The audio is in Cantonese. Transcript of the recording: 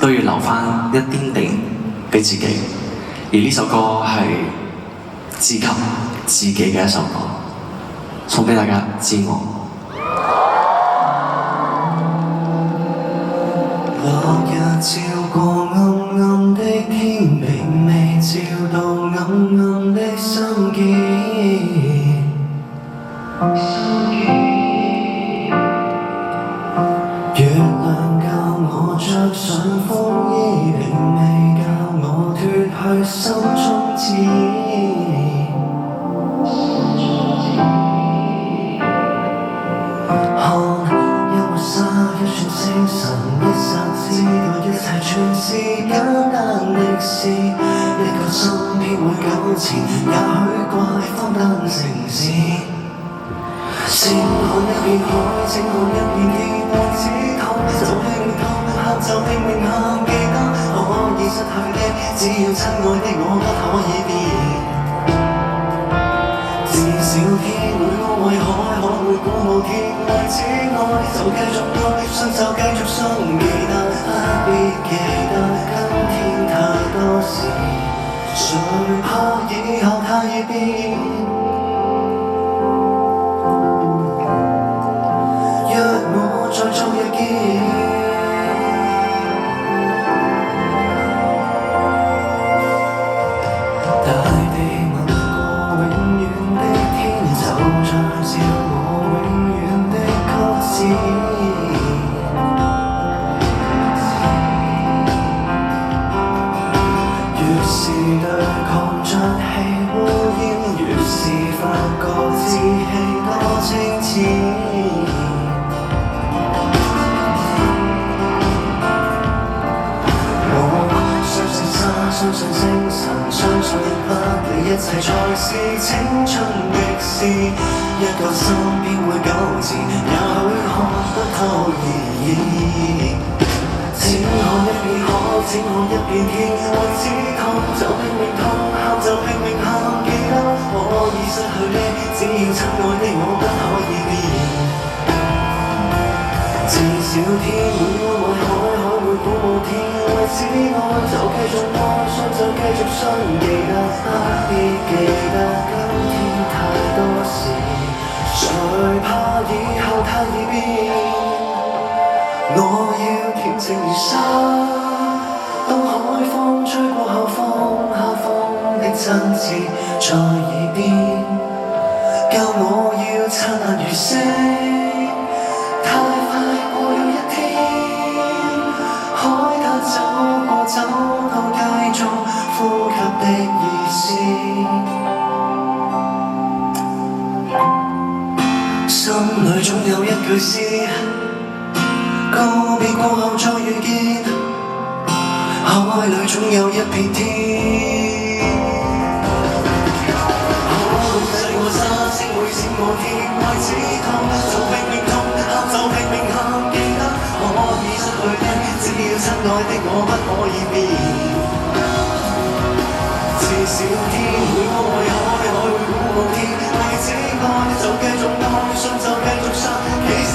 都要留返一點點俾自己。而呢首歌係致敬自己嘅一首歌，送俾大家知我。落日照過暗暗的天，並未照到暗暗的心結。月亮教我着上風衣，並未教我脫去心中刺。看一抹沙，一串星辰，一剎知道一切全是簡單的事。一個心偏會糾纏，也許怪荒誕城市。請看一片海，請看一片天，愛只痛就拼命痛，喊就拼命喊，記得可以失去的，只要親愛的我不可以變。至少天會高為海，海會鼓舞天，為此愛就繼續愛，信就繼續信，記得不必記得今天太多事，誰怕以後太易變。再做一件，大地吻過永遠的天，就像照我永遠的曲線。越是對抗着氣烏煙，越是發覺志氣多清澈。相信星辰，相信不理一切才是青春的詩。一個心邊會糾纏，也許看不透意義。請看一片海，請看一片天，為止痛就拼命痛，喊就拼命喊，記得可以失去的，只要親愛的我不可以變。至少天會安慰海，海會鼓舞天，為此愛就繼續愛，信就繼續信，記得不必記得今天太多事，誰怕以後太易變。我要恬靜如沙，當海風吹過後放下風的真摯在耳邊，教我要燦爛如星。走到街中呼吸的意思，心裏總有一句詩，告別過後再遇見，海裏總有一片天。可控制我沙，星會閃我天，為此痛就拼命痛，喊就拼命喊，記得可以失去的，只要親愛的我不可以變。至少天會安慰海，海會鼓舞天，為此愛就繼續愛，信就繼續信，其實